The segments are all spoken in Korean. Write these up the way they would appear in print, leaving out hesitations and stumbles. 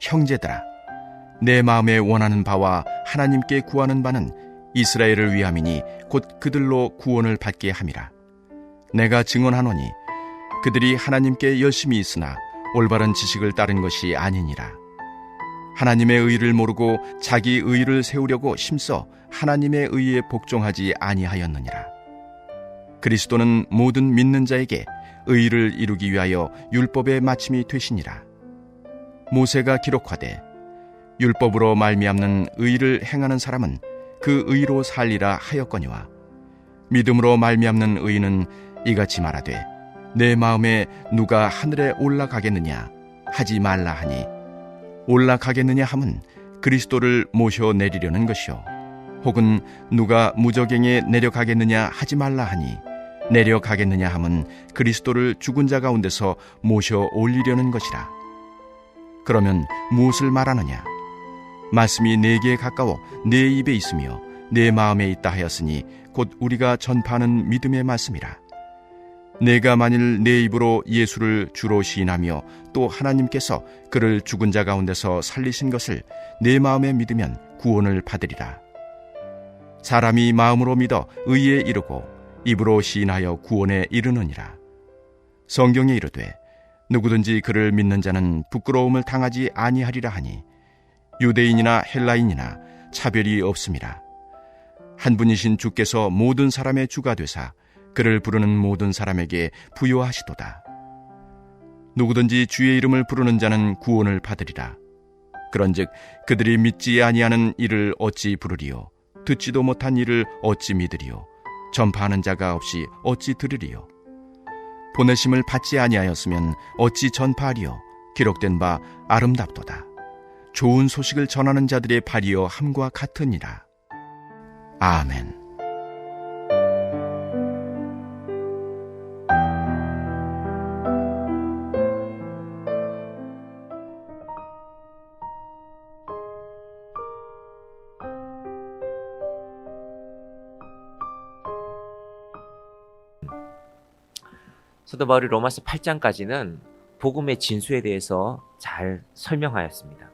형제들아, 내 마음에 원하는 바와 하나님께 구하는 바는 이스라엘을 위함이니 곧 그들로 구원을 받게 함이라. 내가 증언하노니 그들이 하나님께 열심히 있으나 올바른 지식을 따른 것이 아니니라. 하나님의 의를 모르고 자기 의를 세우려고 힘써 하나님의 의에 복종하지 아니하였느니라. 그리스도는 모든 믿는 자에게 의를 이루기 위하여 율법의 마침이 되시니라. 모세가 기록하되 율법으로 말미암는 의를 행하는 사람은 그 의로 살리라 하였거니와, 믿음으로 말미암는 의는 이같이 말하되 내 마음에 누가 하늘에 올라가겠느냐 하지 말라 하니, 올라가겠느냐 함은 그리스도를 모셔 내리려는 것이요, 혹은 누가 무저갱에 내려가겠느냐 하지 말라 하니, 내려가겠느냐 함은 그리스도를 죽은 자 가운데서 모셔 올리려는 것이라. 그러면 무엇을 말하느냐? 말씀이 내게 가까워 내 입에 있으며 내 마음에 있다 하였으니 곧 우리가 전파하는 믿음의 말씀이라. 내가 만일 내 입으로 예수를 주로 시인하며 또 하나님께서 그를 죽은 자 가운데서 살리신 것을 내 마음에 믿으면 구원을 받으리라. 사람이 마음으로 믿어 의에 이르고 입으로 시인하여 구원에 이르느니라. 성경에 이르되 누구든지 그를 믿는 자는 부끄러움을 당하지 아니하리라 하니, 유대인이나 헬라인이나 차별이 없음이라. 한 분이신 주께서 모든 사람의 주가 되사 그를 부르는 모든 사람에게 부요하시도다. 누구든지 주의 이름을 부르는 자는 구원을 받으리라. 그런즉 그들이 믿지 아니하는 이를 어찌 부르리요? 듣지도 못한 이를 어찌 믿으리요? 전파하는 자가 없이 어찌 들으리요? 보내심을 받지 아니하였으면 어찌 전파하리요? 기록된 바 아름답도다. 좋은 소식을 전하는 자들의 발이여 함과 같으니라. 아멘. 사도 바울이 로마서 8장까지는 복음의 진수에 대해서 잘 설명하였습니다.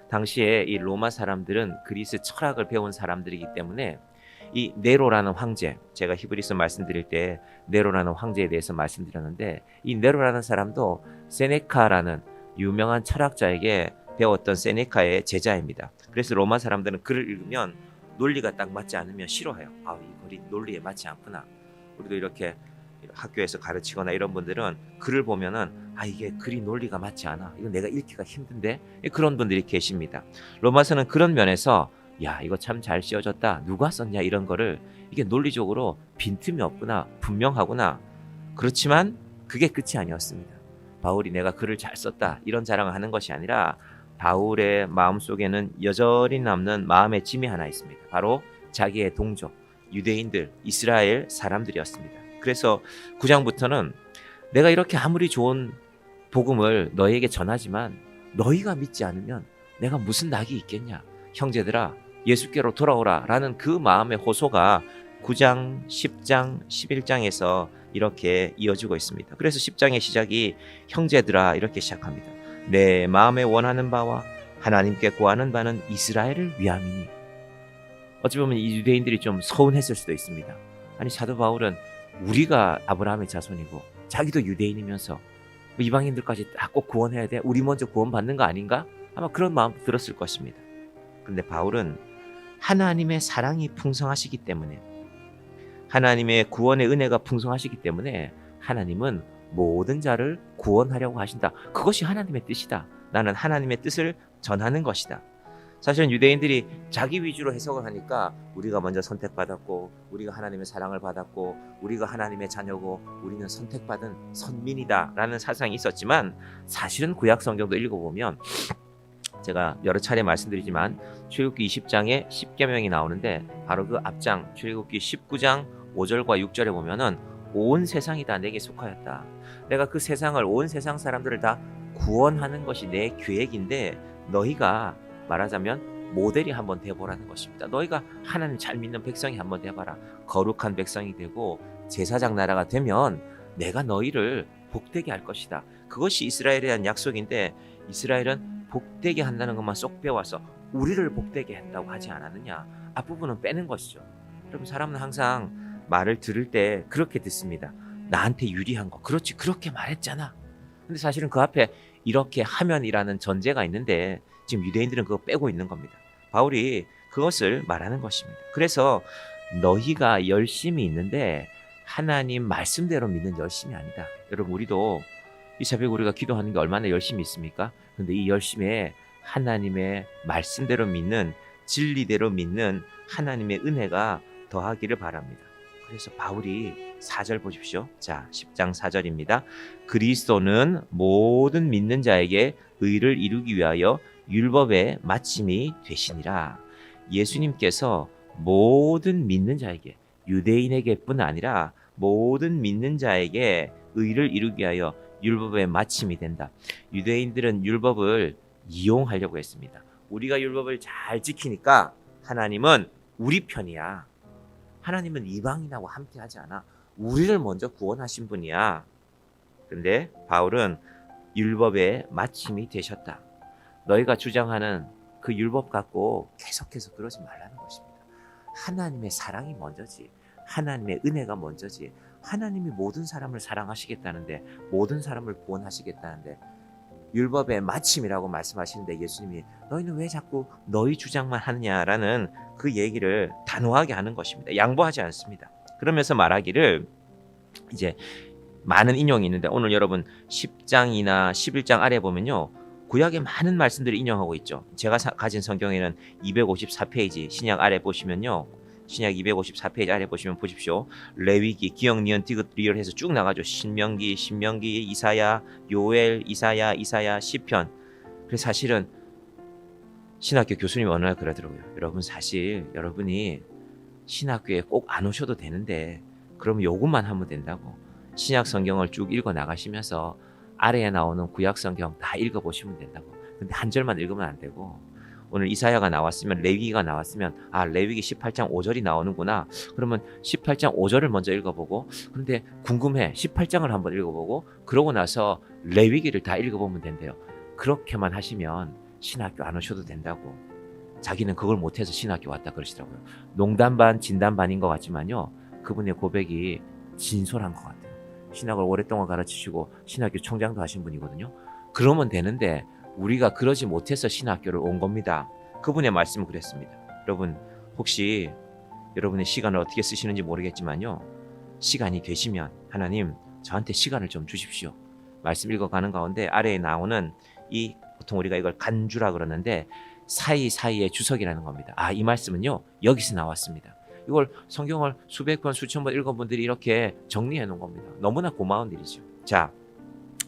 당시에 이 로마 사람들은 그리스 철학을 배운 사람들이기 때문에 이 네로라는 황제, 제가 히브리서 말씀드릴 때 네로라는 황제에 대해서 말씀드렸는데, 이 네로라는 사람도 세네카라는 유명한 철학자에게 배웠던 세네카의 제자입니다. 그래서 로마 사람들은 글을 읽으면 논리가 딱 맞지 않으면 싫어해요. 이 글이 논리에 맞지 않구나. 우리도 이렇게 학교에서 가르치거나 이런 분들은 글을 보면은 이게 글이 논리가 맞지 않아, 이거 내가 읽기가 힘든데, 그런 분들이 계십니다. 로마서는 그런 면에서 이거 참 잘 씌워졌다, 누가 썼냐, 이런 거를 이게 논리적으로 빈틈이 없구나, 분명하구나. 그렇지만 그게 끝이 아니었습니다. 바울이 내가 글을 잘 썼다 이런 자랑을 하는 것이 아니라 바울의 마음속에는 여전히 남는 마음의 짐이 하나 있습니다. 바로 자기의 동족 유대인들, 이스라엘 사람들이었습니다. 그래서 9장부터는 내가 이렇게 아무리 좋은 복음을 너희에게 전하지만 너희가 믿지 않으면 내가 무슨 낙이 있겠냐, 형제들아 예수께로 돌아오라 라는 그 마음의 호소가 9장, 10장, 11장에서 이렇게 이어지고 있습니다. 그래서 10장의 시작이 형제들아 이렇게 시작합니다. 내 마음에 원하는 바와 하나님께 구하는 바는 이스라엘을 위함이니. 어찌 보면 이 유대인들이 좀 서운했을 수도 있습니다. 아니, 사도 바울은 우리가 아브라함의 자손이고 자기도 유대인이면서 이방인들까지 다 꼭 구원해야 돼? 우리 먼저 구원받는 거 아닌가? 아마 그런 마음 들었을 것입니다. 그런데 바울은 하나님의 사랑이 풍성하시기 때문에, 하나님의 구원의 은혜가 풍성하시기 때문에 하나님은 모든 자를 구원하려고 하신다. 그것이 하나님의 뜻이다. 나는 하나님의 뜻을 전하는 것이다. 사실은 유대인들이 자기 위주로 해석을 하니까 우리가 먼저 선택받았고, 우리가 하나님의 사랑을 받았고, 우리가 하나님의 자녀고, 우리는 선택받은 선민이다 라는 사상이 있었지만, 사실은 구약 성경도 읽어보면 제가 여러 차례 말씀드리지만 출애굽기 20장에 10계명이 나오는데 바로 그 앞장 출애굽기 19장 5절과 6절에 보면은 온 세상이 다 내게 속하였다. 내가 그 세상을, 온 세상 사람들을 다 구원하는 것이 내 계획인데 너희가 말하자면 모델이 한번 돼보라는 것입니다. 너희가 하나님 잘 믿는 백성이 한번 돼봐라. 거룩한 백성이 되고 제사장 나라가 되면 내가 너희를 복되게 할 것이다. 그것이 이스라엘에 대한 약속인데 이스라엘은 복되게 한다는 것만 쏙 배워서 우리를 복되게 했다고 하지 않았느냐? 앞부분은 빼는 것이죠. 여러분, 사람은 항상 말을 들을 때 그렇게 듣습니다. 나한테 유리한 거, 그렇지, 그렇게 말했잖아. 근데 사실은 그 앞에 이렇게 하면이라는 전제가 있는데 지금 유대인들은 그거 빼고 있는 겁니다. 바울이 그것을 말하는 것입니다. 그래서 너희가 열심히 있는데 하나님 말씀대로 믿는 열심이 아니다. 여러분, 우리도 이 새벽에 우리가 기도하는 게 얼마나 열심히 있습니까? 근데 이 열심에 하나님의 말씀대로 믿는, 진리대로 믿는 하나님의 은혜가 더하기를 바랍니다. 그래서 바울이 4절 보십시오. 자, 10장 4절입니다. 그리스도는 모든 믿는 자에게 의를 이루기 위하여 율법의 마침이 되시니라. 예수님께서 모든 믿는 자에게, 유대인에게뿐 아니라 모든 믿는 자에게 의를 이루기 위하여 율법의 마침이 된다. 유대인들은 율법을 이용하려고 했습니다. 우리가 율법을 잘 지키니까 하나님은 우리 편이야. 하나님은 이방인하고 함께하지 않아. 우리를 먼저 구원하신 분이야. 근데 바울은 율법의 마침이 되셨다. 너희가 주장하는 그 율법 갖고 계속해서 그러지 말라는 것입니다. 하나님의 사랑이 먼저지. 하나님의 은혜가 먼저지. 하나님이 모든 사람을 사랑하시겠다는데, 모든 사람을 구원하시겠다는데, 율법의 마침이라고 말씀하시는데 예수님이 너희는 왜 자꾸 너희 주장만 하느냐라는 그 얘기를 단호하게 하는 것입니다. 양보하지 않습니다. 그러면서 말하기를, 이제 많은 인용이 있는데 오늘 여러분 10장이나 11장 아래 보면요, 구약의 많은 말씀들을 인용하고 있죠. 제가 가진 성경에는 254페이지 신약 아래 보시면요, 신약 254페이지 아래 보시면 보십시오. 레위기, 기역, 니은, 디귿, 리을 해서 쭉 나가죠. 신명기, 이사야, 요엘, 이사야, 시편. 그래서 사실은 신학교 교수님이 어느 날 그러더라고요. 여러분, 사실 여러분이 신학교에 꼭 안 오셔도 되는데 그럼 요것만 하면 된다고. 신약 성경을 쭉 읽어 나가시면서 아래에 나오는 구약 성경 다 읽어보시면 된다고. 근데 한 절만 읽으면 안 되고, 오늘 이사야가 나왔으면, 레위기가 나왔으면, 아, 레위기 18장 5절이 나오는구나. 그러면 18장 5절을 먼저 읽어보고, 그런데 궁금해, 18장을 한번 읽어보고, 그러고 나서 레위기를 다 읽어보면 된대요. 그렇게만 하시면 신학교 안 오셔도 된다고. 자기는 그걸 못해서 신학교 왔다 그러시더라고요. 농담 반 진담 반인 것 같지만요, 그분의 고백이 진솔한 것 같아요. 신학을 오랫동안 가르치시고 신학교 총장도 하신 분이거든요. 그러면 되는데 우리가 그러지 못해서 신학교를 온 겁니다. 그분의 말씀은 그랬습니다. 여러분, 혹시 여러분의 시간을 어떻게 쓰시는지 모르겠지만요, 시간이 되시면 하나님 저한테 시간을 좀 주십시오. 말씀 읽어가는 가운데 아래에 나오는 이, 보통 우리가 이걸 간주라 그러는데 사이사이의 주석이라는 겁니다. 아, 이 말씀은요 여기서 나왔습니다. 이걸 성경을 수백 번 수천 번 읽은 분들이 이렇게 정리해 놓은 겁니다. 너무나 고마운 일이죠. 자,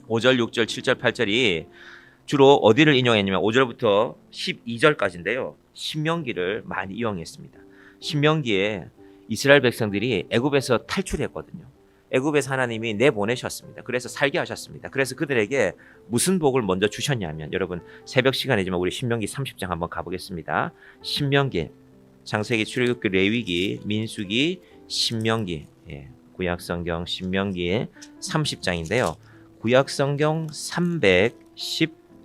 5절, 6절, 7절, 8절이 주로 어디를 인용했냐면 5절부터 12절까지인데요. 신명기를 많이 이용했습니다. 신명기에 이스라엘 백성들이 애굽에서 탈출했거든요. 애굽에서 하나님이 내보내셨습니다. 그래서 살게 하셨습니다. 그래서 그들에게 무슨 복을 먼저 주셨냐면, 여러분 새벽 시간이지만 우리 신명기 30장 한번 가보겠습니다. 신명기, 창세기, 출애굽기, 레위기, 민수기, 신명기, 구약성경 신명기의 30장인데요. 구약성경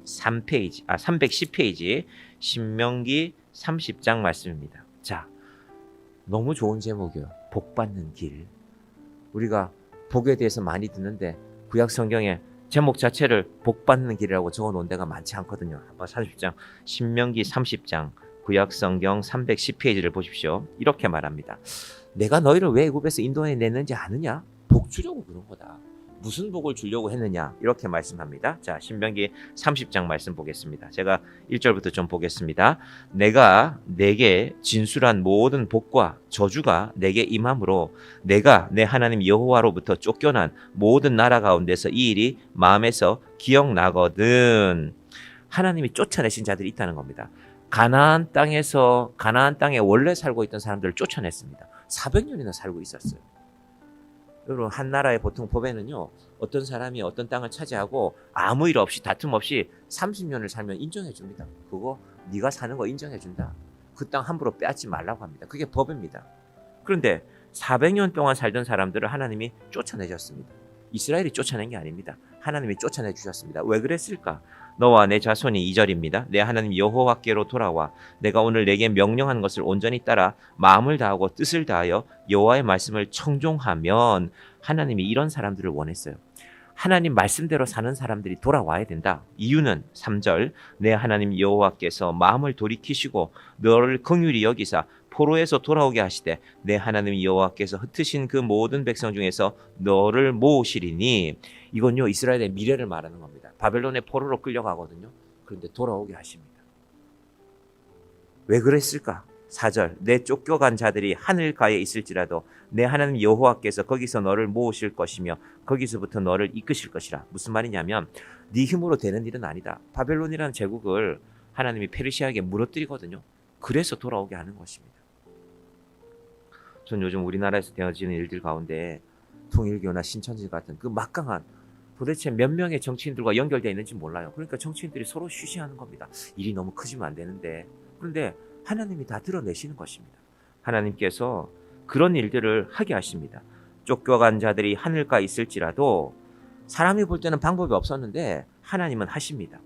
310페이지, 신명기 30장 말씀입니다. 자, 너무 좋은 제목이에요. 복받는 길. 우리가 복에 대해서 많이 듣는데 구약성경에 제목 자체를 복받는 길이라고 적어놓은 데가 많지 않거든요. 한번 30장, 신명기 30장, 구약성경 310페이지를 보십시오. 이렇게 말합니다. 내가 너희를 왜 애굽에서 인도해냈는지 아느냐? 복 주려고 그런 거다. 무슨 복을 주려고 했느냐? 이렇게 말씀합니다. 자, 신명기 30장 말씀 보겠습니다. 제가 1절부터 좀 보겠습니다. 내가 내게 진술한 모든 복과 저주가 내게 임함으로 내가 내 하나님 여호와로부터 쫓겨난 모든 나라 가운데서 이 일이 마음에서 기억나거든. 하나님이 쫓아내신 자들이 있다는 겁니다. 가나안 땅에 원래 살고 있던 사람들을 쫓아냈습니다. 400년이나 살고 있었어요. 여러분, 한 나라의 보통 법에는요, 어떤 사람이 어떤 땅을 차지하고 아무 일 없이, 다툼 없이 30년을 살면 인정해 줍니다. 그거 네가 사는 거 인정해 준다. 그 땅 함부로 빼앗지 말라고 합니다. 그게 법입니다. 그런데 400년 동안 살던 사람들을 하나님이 쫓아내셨습니다. 이스라엘이 쫓아낸 게 아닙니다. 하나님이 쫓아내 주셨습니다. 왜 그랬을까? 너와 내 자손이 2절입니다. 내 하나님 여호와께로 돌아와 내가 오늘 내게 명령한 것을 온전히 따라 마음을 다하고 뜻을 다하여 여호와의 말씀을 청종하면 하나님이 이런 사람들을 원했어요. 하나님 말씀대로 사는 사람들이 돌아와야 된다. 이유는 3절 내 하나님 여호와께서 마음을 돌이키시고 너를 긍휼히 여기사 포로에서 돌아오게 하시되 내 하나님 여호와께서 흩으신 그 모든 백성 중에서 너를 모으시리니 이건요 이스라엘의 미래를 말하는 겁니다. 바벨론의 포로로 끌려가거든요. 그런데 돌아오게 하십니다. 왜 그랬을까? 4절 내 쫓겨간 자들이 하늘가에 있을지라도 내 하나님 여호와께서 거기서 너를 모으실 것이며 거기서부터 너를 이끄실 것이라. 무슨 말이냐면 네 힘으로 되는 일은 아니다. 바벨론이라는 제국을 하나님이 페르시아에게 무너뜨리거든요. 그래서 돌아오게 하는 것입니다. 전 요즘 우리나라에서 되어지는 일들 가운데 통일교나 신천지 같은 그 막강한 도대체 몇 명의 정치인들과 연결되어 있는지 몰라요. 그러니까 정치인들이 서로 쉬쉬하는 겁니다. 일이 너무 커지면 안 되는데. 그런데 하나님이 다 드러내시는 것입니다. 하나님께서 그런 일들을 하게 하십니다. 쫓겨간 자들이 하늘가 있을지라도 사람이 볼 때는 방법이 없었는데 하나님은 하십니다.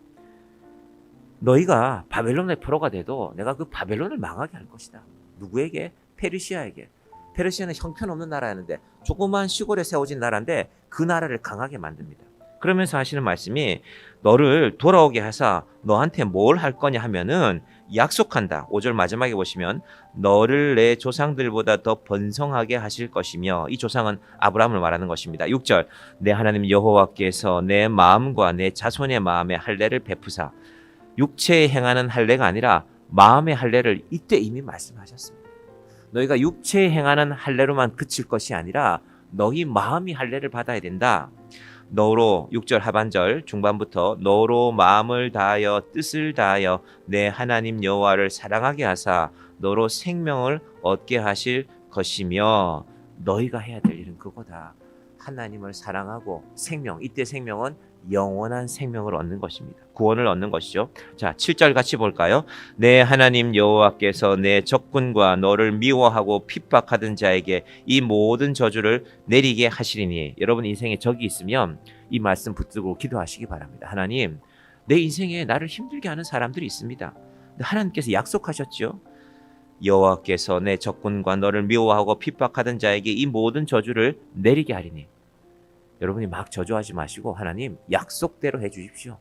너희가 바벨론의 포로가 돼도 내가 그 바벨론을 망하게 할 것이다. 누구에게? 페르시아에게. 페르시아는 형편없는 나라였는데 조그만 시골에 세워진 나라인데 그 나라를 강하게 만듭니다. 그러면서 하시는 말씀이 너를 돌아오게 하사 너한테 뭘 할 거냐 하면은 약속한다. 5절 마지막에 보시면 너를 내 조상들보다 더 번성하게 하실 것이며 이 조상은 아브라함을 말하는 것입니다. 6절 내 하나님 여호와께서 내 마음과 내 자손의 마음에 할례를 베푸사 육체에 행하는 할례가 아니라 마음의 할례를 이때 이미 말씀하셨습니다. 너희가 육체에 행하는 할례로만 그칠 것이 아니라 너희 마음이 할례를 받아야 된다. 너로 6절 하반절 중반부터 너로 마음을 다하여 뜻을 다하여 내 하나님 여호와를 사랑하게 하사 너로 생명을 얻게 하실 것이며 너희가 해야 될 일은 그거다. 하나님을 사랑하고 생명, 이때 생명은 영원한 생명을 얻는 것입니다. 구원을 얻는 것이죠. 자, 7절 같이 볼까요? 내 하나님 여호와께서 내 적군과 너를 미워하고 핍박하던 자에게 이 모든 저주를 내리게 하시리니. 여러분 인생에 적이 있으면 이 말씀 붙들고 기도하시기 바랍니다. 하나님, 내 인생에 나를 힘들게 하는 사람들이 있습니다. 하나님께서 약속하셨죠. 여호와께서 내 적군과 너를 미워하고 핍박하던 자에게 이 모든 저주를 내리게 하리니. 여러분이 막 저주하지 마시고 하나님 약속대로 해주십시오.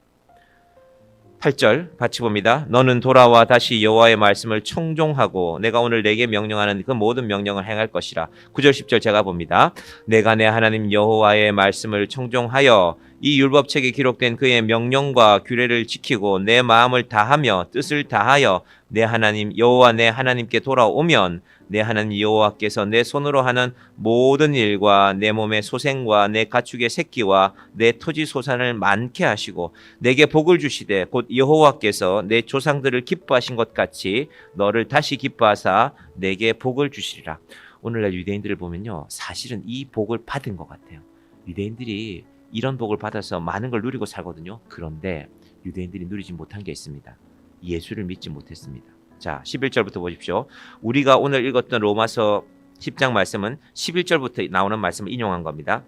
8절 같이 봅니다. 너는 돌아와 다시 여호와의 말씀을 청종하고 내가 오늘 내게 명령하는 그 모든 명령을 행할 것이라. 9절 10절 제가 봅니다. 내가 내 하나님 여호와의 말씀을 청종하여 이 율법책에 기록된 그의 명령과 규례를 지키고 내 마음을 다하며 뜻을 다하여 내 하나님 여호와 내 하나님께 돌아오면 내 하나님 여호와께서 내 손으로 하는 모든 일과 내 몸의 소생과 내 가축의 새끼와 내 토지 소산을 많게 하시고 내게 복을 주시되 곧 여호와께서 내 조상들을 기뻐하신 것 같이 너를 다시 기뻐하사 내게 복을 주시리라. 오늘날 유대인들을 보면요, 사실은 이 복을 받은 것 같아요. 유대인들이 이런 복을 받아서 많은 걸 누리고 살거든요. 그런데 유대인들이 누리지 못한 게 있습니다. 예수를 믿지 못했습니다. 자, 11절부터 보십시오. 우리가 오늘 읽었던 로마서 10장 말씀은 11절부터 나오는 말씀을 인용한 겁니다.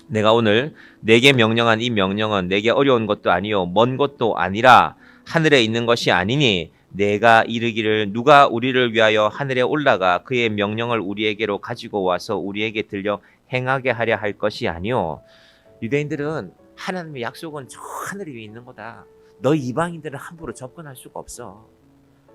내가 오늘 내게 명령한 이 명령은 내게 어려운 것도 아니요 먼 것도 아니라 하늘에 있는 것이 아니니 내가 이르기를 누가 우리를 위하여 하늘에 올라가 그의 명령을 우리에게로 가지고 와서 우리에게 들려 행하게 하려 할 것이 아니요. 유대인들은 하나님의 약속은 저 하늘 위에 있는 거다. 너 이방인들은 함부로 접근할 수가 없어.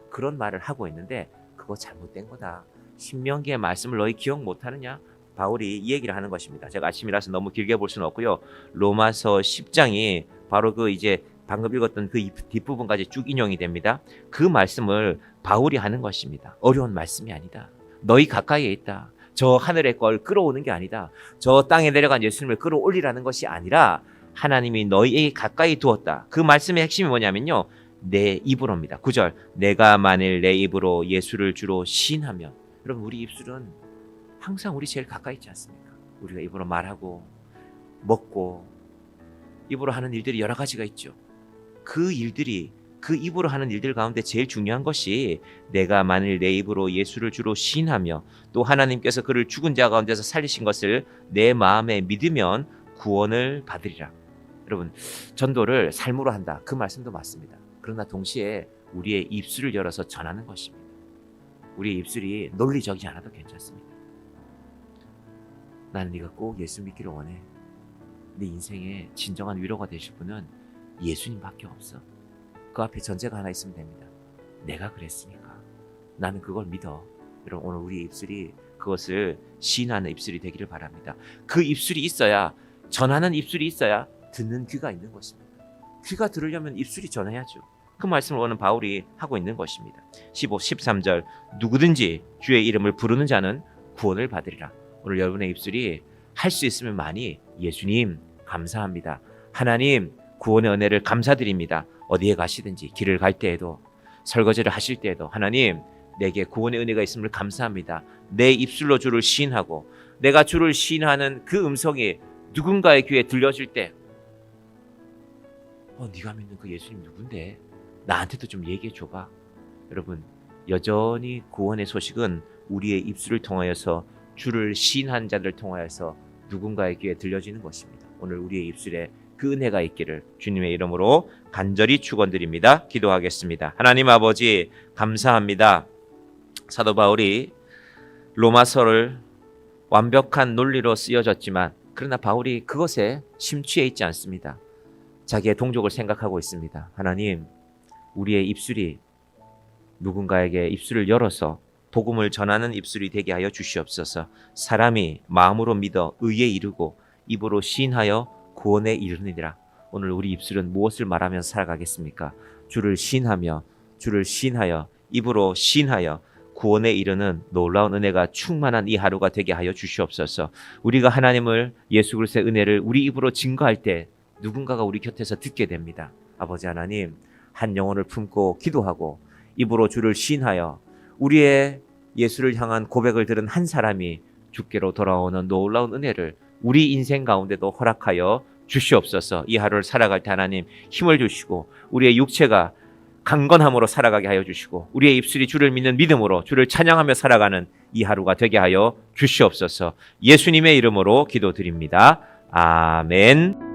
그런 말을 하고 있는데 그거 잘못된 거다. 신명기의 말씀을 너희 기억 못하느냐? 바울이 이 얘기를 하는 것입니다. 제가 아침이라서 너무 길게 볼 수는 없고요. 로마서 10장이 바로 그 이제 방금 읽었던 그 뒷부분까지 쭉 인용이 됩니다. 그 말씀을 바울이 하는 것입니다. 어려운 말씀이 아니다. 너희 가까이에 있다. 저 하늘의 걸 끌어오는 게 아니다. 저 땅에 내려간 예수님을 끌어올리라는 것이 아니라 하나님이 너희에게 가까이 두었다. 그 말씀의 핵심이 뭐냐면요, 내 입으로입니다. 9절 내가 만일 내 입으로 예수를 주로 시인하면. 여러분, 우리 입술은 항상 우리 제일 가까이 있지 않습니까? 우리가 입으로 말하고 먹고 입으로 하는 일들이 여러 가지가 있죠. 그 일들이, 그 입으로 하는 일들 가운데 제일 중요한 것이 내가 만일 내 입으로 예수를 주로 시인하며 또 하나님께서 그를 죽은 자 가운데서 살리신 것을 내 마음에 믿으면 구원을 받으리라. 여러분, 전도를 삶으로 한다. 그 말씀도 맞습니다. 그러나 동시에 우리의 입술을 열어서 전하는 것입니다. 우리의 입술이 논리적이지 않아도 괜찮습니다. 나는 네가 꼭 예수 믿기를 원해. 네 인생에 진정한 위로가 되실 분은 예수님밖에 없어. 그 앞에 전제가 하나 있으면 됩니다. 내가 그랬으니까 나는 그걸 믿어. 여러분, 오늘 우리 입술이 그것을 시인하는 입술이 되기를 바랍니다. 그 입술이 있어야, 전하는 입술이 있어야 듣는 귀가 있는 것입니다. 귀가 들으려면 입술이 전해야죠. 그 말씀을 오늘 바울이 하고 있는 것입니다. 15, 13절 누구든지 주의 이름을 부르는 자는 구원을 받으리라. 오늘 여러분의 입술이 할 수 있으면 많이 예수님 감사합니다. 하나님 구원의 은혜를 감사드립니다. 어디에 가시든지 길을 갈 때에도 설거지를 하실 때에도 하나님 내게 구원의 은혜가 있음을 감사합니다. 내 입술로 주를 시인하고 내가 주를 시인하는 그 음성이 누군가의 귀에 들려질 때 네가 믿는 그 예수님 누군데? 나한테도 좀 얘기해 줘봐. 여러분, 여전히 구원의 소식은 우리의 입술을 통하여서 주를 시인한 자들을 통하여서 누군가의 귀에 들려지는 것입니다. 오늘 우리의 입술에 그 은혜가 있기를 주님의 이름으로 간절히 축원드립니다. 기도하겠습니다. 하나님 아버지 감사합니다. 사도 바울이 로마서를 완벽한 논리로 쓰여졌지만 그러나 바울이 그것에 심취해 있지 않습니다. 자기의 동족을 생각하고 있습니다. 하나님, 우리의 입술이 누군가에게 입술을 열어서 복음을 전하는 입술이 되게 하여 주시옵소서. 사람이 마음으로 믿어 의에 이르고 입으로 시인하여 구원에 이르느니라. 오늘 우리 입술은 무엇을 말하면서 살아가겠습니까? 주를 시인하며 주를 시인하여 입으로 시인하여 구원에 이르는 놀라운 은혜가 충만한 이 하루가 되게 하여 주시옵소서. 우리가 하나님을, 예수 그리스도의 은혜를 우리 입으로 증거할 때 누군가가 우리 곁에서 듣게 됩니다. 아버지 하나님, 한 영혼을 품고 기도하고 입으로 주를 시인하여 우리의 예수를 향한 고백을 들은 한 사람이 주께로 돌아오는 놀라운 은혜를 우리 인생 가운데도 허락하여 주시옵소서. 이 하루를 살아갈 때 하나님 힘을 주시고 우리의 육체가 강건함으로 살아가게 하여 주시고 우리의 입술이 주를 믿는 믿음으로 주를 찬양하며 살아가는 이 하루가 되게 하여 주시옵소서. 예수님의 이름으로 기도드립니다. 아멘.